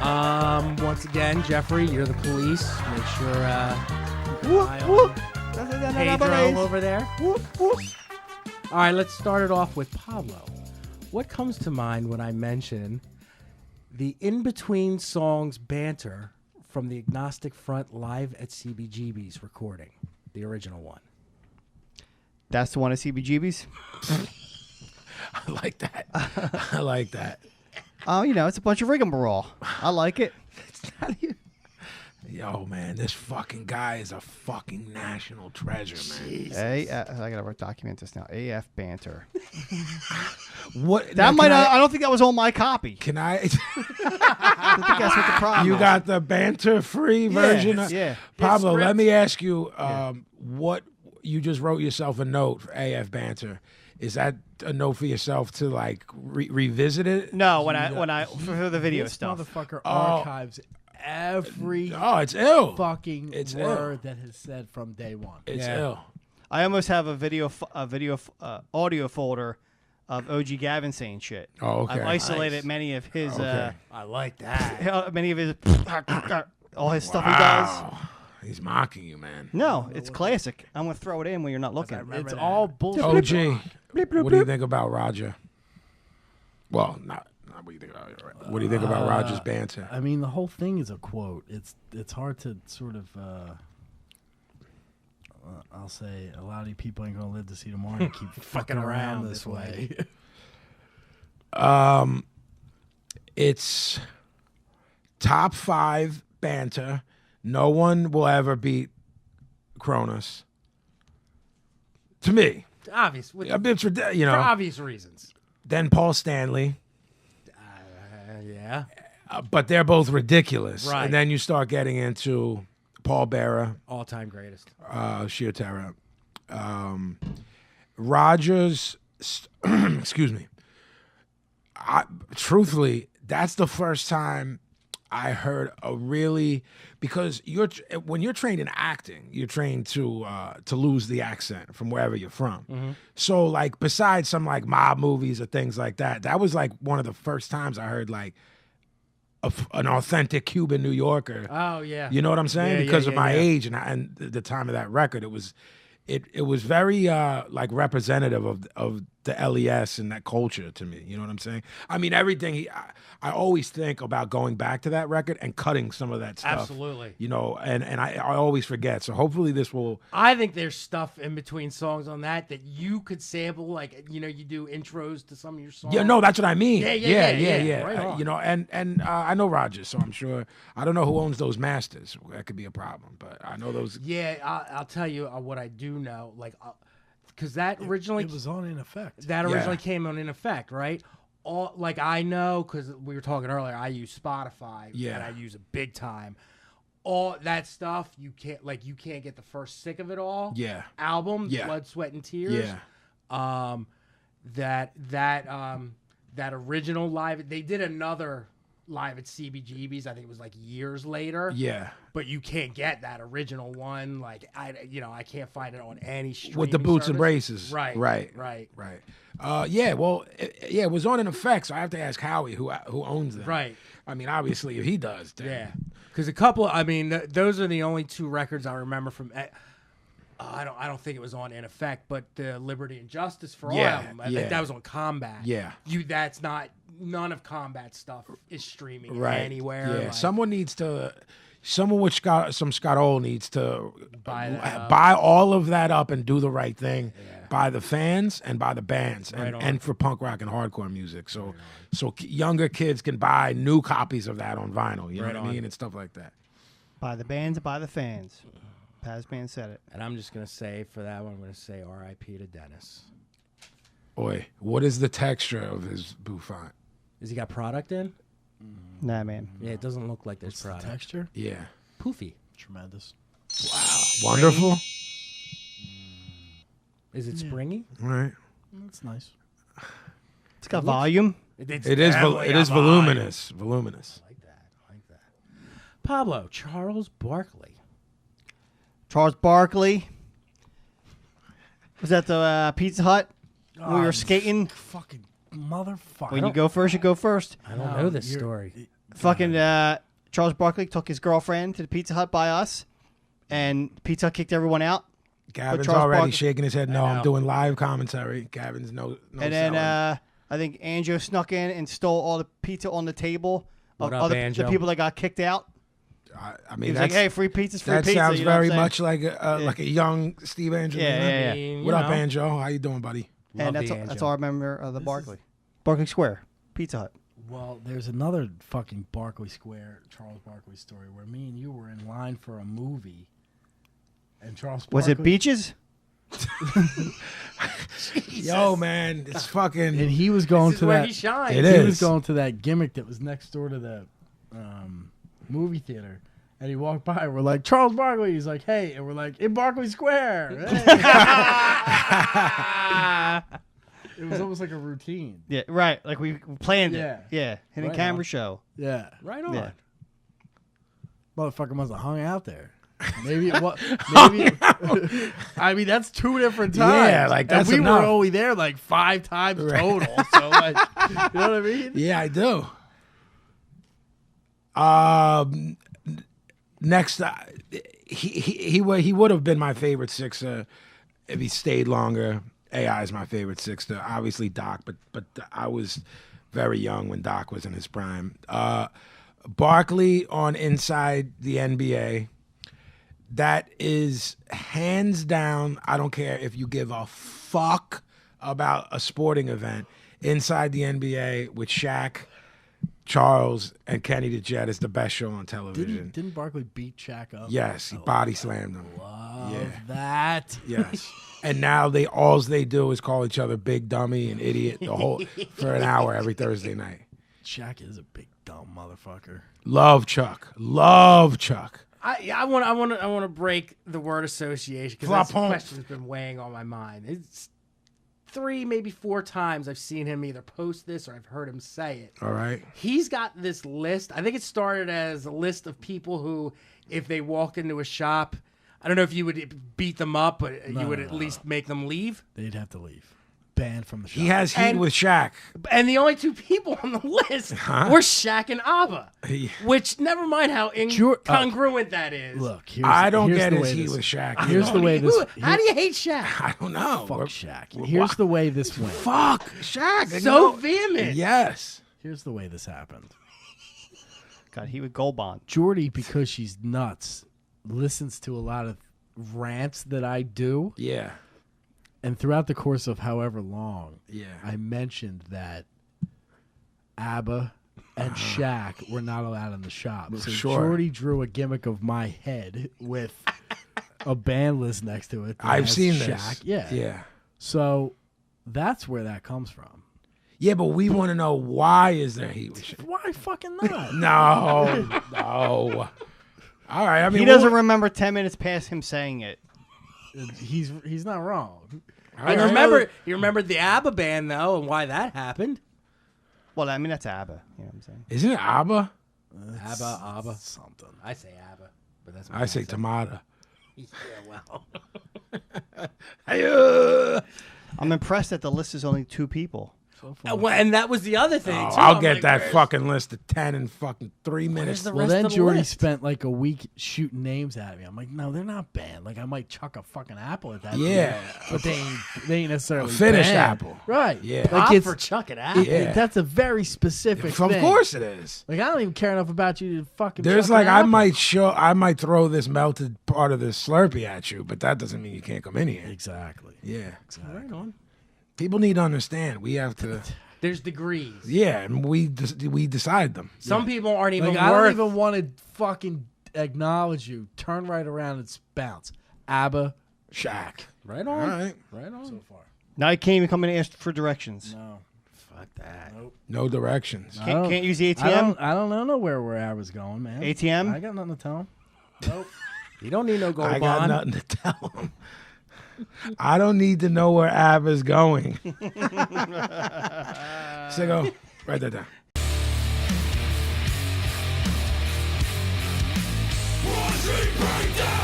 Once again, Jeffrey, you're the police. Make sure Whoop, whoop. Pedro over there. Whoop, whoop. All right, let's start it off with Pablo. What comes to mind when I mention the in-between songs Banter from the Agnostic Front live at CBGB's recording, the original one? That's the one at CBGB's? I like that. I like that. Oh, it's a bunch of rigmarole. I like it. Yo, man, this fucking guy is a fucking national treasure, man. I gotta document this now. AF Banter. What? That might. I don't think that was on my copy. Can I? I think that's what the problem. You got the banter-free version. Yeah. Pablo, let me ask you. What you just wrote yourself a note for AF Banter. Is that a note for yourself to like revisit it? No, when I for the video This stuff. motherfucker archives every it's ill. fucking It's word ill. that has said from day one. It's ill. I almost have a audio folder of OG Gavin saying shit. Oh, okay. I've isolated many of his I like that. many of his all his stuff he does. He's mocking you, man. No, it's classic. I'm gonna throw it in when you're not looking. It's all bullshit. OG, what do you think about Roger? Well, not what do you think about What do you think about Roger's banter? I mean, the whole thing is a quote. It's hard to sort of. I'll say a lot of you people ain't gonna live to see tomorrow. You keep fucking around this way. It's top 5 banter. No one will ever beat Cronus. To me, Obvious. a bit, For obvious reasons. Then Paul Stanley. Yeah. But they're both ridiculous. Right. And then you start getting into Paul Bearer, All-time greatest. Sheer Terror. Rogers, excuse me. Truthfully, that's the first time I heard a really, because when you're trained in acting, you're trained to lose the accent from wherever you're from. Mm-hmm. So like besides some like mob movies or things like that, that was like one of the first times I heard like an authentic Cuban New Yorker. Oh yeah. You know what I'm saying? Yeah, Because of my yeah. age and the time of that record, it was very like representative of the LES and that culture to me. You know what I'm saying? I mean, everything. I always think about going back to that record and cutting some of that stuff. Absolutely. You know, and I always forget. So hopefully this will. I think there's stuff in between songs on that you could sample, like you do intros to some of your songs. Yeah, no, that's what I mean. Yeah. Right on. You know, and I know Rogers, so I'm sure. I don't know who owns those masters. That could be a problem, but I know those. Yeah, I'll tell you what I do know, like, because that originally It was on in effect. that originally came on in effect, right? Like I know because we were talking earlier. I use Spotify, and I use it big time. All that stuff you can't get the first sick of it all. Yeah. Album, Yeah. Blood, Sweat, and Tears. Yeah. That original live. They did another live at CBGB's. I think it was like years later. Yeah. But you can't get that original one. Like I can't find it on any streaming With the boots and service. braces. Right. Right. Yeah, well, it was on in effect, so I have to ask Howie who owns them. Right. I mean, obviously, if he does, then. Yeah. Because a couple, I mean, those are the only 2 records I remember from. I don't think it was on in effect, but the Liberty and Justice for All album. I think that was on Combat. Yeah. That's not. None of Combat stuff is streaming Right. anywhere. Yeah. Like, Someone with some Scott Ohl needs to buy all of that up and do the right thing by the fans and by the bands and for punk rock and hardcore music. So younger kids can buy new copies of that on vinyl. You know what I mean? And stuff like that. By the bands, by the fans. Paz Band said it. And I'm just gonna say for that one, I'm gonna say R.I.P. to Dennis. Boy, what is the texture of his bouffant? Has he got product in? Nah, man. Yeah, it doesn't look like there's What's the product. texture? Yeah. Poofy. Tremendous. Wow. Wonderful. Is it springy? All right. That's nice. It's got volume. It is voluminous. Voluminous. I like that. Pablo, Charles Barkley. Charles Barkley. Was that the Pizza Hut? When we were skating? Fucking motherfucker. When you go first, you go first. I don't know this story. Fucking Charles Barkley took his girlfriend to the Pizza Hut by us, and Pizza Hut kicked everyone out. Gavin's Charles already Barkley- shaking his head. No, I I'm know. doing live commentary. Gavin's no And then selling. I think Anjo snuck in and stole all the pizza on the table of What up, the Anjo? people that got kicked out. I He mean, was like, "Hey, free pizza's free that pizza." sounds you know what I'm very saying? much like a young Steve Angelino. Yeah. I mean, What you up, know, Anjo? How you doing, buddy? love And the that's Anjo. all I remember of the Barkley. Barkley Square, Pizza Hut. Well, there's another fucking Barkley Square, Charles Barkley story where me and you were in line for a movie, and Charles Barkley, Was it Beaches? Yo, man, it's fucking. and he was going This is to where that. he shines. It He is. was going to that gimmick that was next door to the movie theater. And he walked by, and we're like, Charles Barkley. He's like, hey. And we're like, in Barkley Square. Hey. It was almost like a routine. Yeah, right. Like we planned Yeah. it. Yeah, hidden Right camera on. show. Yeah. Right on. Yeah. Motherfucker must have hung out there. Maybe it was. Maybe. I mean, that's 2 different times. Yeah, like, that's and we enough. were only there like 5 times Right. total. So, like, you know what I mean? Yeah, I do. Next, he would have been my favorite Sixer if he stayed longer. AI is my favorite Sixer. Obviously Doc, but I was very young when Doc was in his prime. Barkley on Inside the NBA. That is hands down. I don't care if you give a fuck about a sporting event. Inside the NBA with Shaq, Charles, and Kenny the Jet is the best show on television. Didn't Barkley beat Shaq up? Yes, he body slammed him. Love Yeah. that. Yes. And now all they do is call each other big dummy and idiot for an hour every Thursday night. Shaq is a big dumb motherfucker. Love Chuck. Love Chuck. I want to break the word association because Flop this home. question's been weighing on my mind. It's 3, maybe 4 times I've seen him either post this or I've heard him say it. All right. He's got this list. I think it started as a list of people who, if they walked into a shop, I don't know if you would beat them up, but you would at least make them leave. They'd have to leave. Banned from the shop. He has heat And- with Shaq. And the only 2 people on the list were Shaq and Abba, He- which never mind how incongruent that is. Look, I don't here's get the his way heat this- with Shaq. Here's the way this. How do you hate Shaq? I don't know. Fuck Shaq. Here's the way this went. Fuck Shaq. So vehement. Yes. Here's the way this happened. God, he would gold bond. Jordy, because she's nuts, listens to a lot of rants that I do. Yeah. And throughout the course of however long, Yeah. I mentioned that ABBA and Shaq were not allowed in the shop. So Sure. Jordy drew a gimmick of my head with a band list next to it. that I've has seen Shaq. this. Yeah. Yeah. So that's where that comes from. Yeah, but we want to know why is there heat with Shaq? Why fucking not? No. No. All right. I mean, He doesn't remember 10 minutes past him saying it. He's not wrong. I remember. You remembered the ABBA band though, and why that happened. Well, I mean, that's ABBA. You know what I'm saying? Isn't it ABBA? ABBA. Something. I say ABBA, but that's I say Tamada. Yeah, well. Hey, I'm impressed that the list is only 2 people. Well, and that was the other thing. Oh, too. I'll I'm get like, that where's- fucking list of 10 in fucking 3 minutes. the Well, rest then of the Jordy list? spent like a week shooting names at me. I'm like, no, they're not banned. Like, I might chuck a fucking apple at that. Yeah. dude, but they ain't necessarily A finished banned. apple. Right. Yeah. Like Pop it's for chucking out. Yeah. that's a very specific Of thing. course it is. Like, I don't even care enough about you to fucking. There's chuck like an I apple. might throw this melted part of this Slurpee at you, but that doesn't mean you can't come in here. Exactly. Yeah. Right on. People need to understand. We have to. There's degrees. Yeah, and we decide them. Some people aren't even Like, I don't worth. even want to fucking acknowledge you. Turn right around and bounce. ABBA, Shaq. Right All on. right. Right on. so far. Now you can't even come in and ask for directions. No. Fuck that. No directions. I don't- Can't use the I ATM? don't know where I was going, man. ATM? I got nothing to tell him. Nope. You don't need no gold I got bond. nothing to tell them. I don't need to know where ABBA's going. Sicko, write that down. Watch me break down.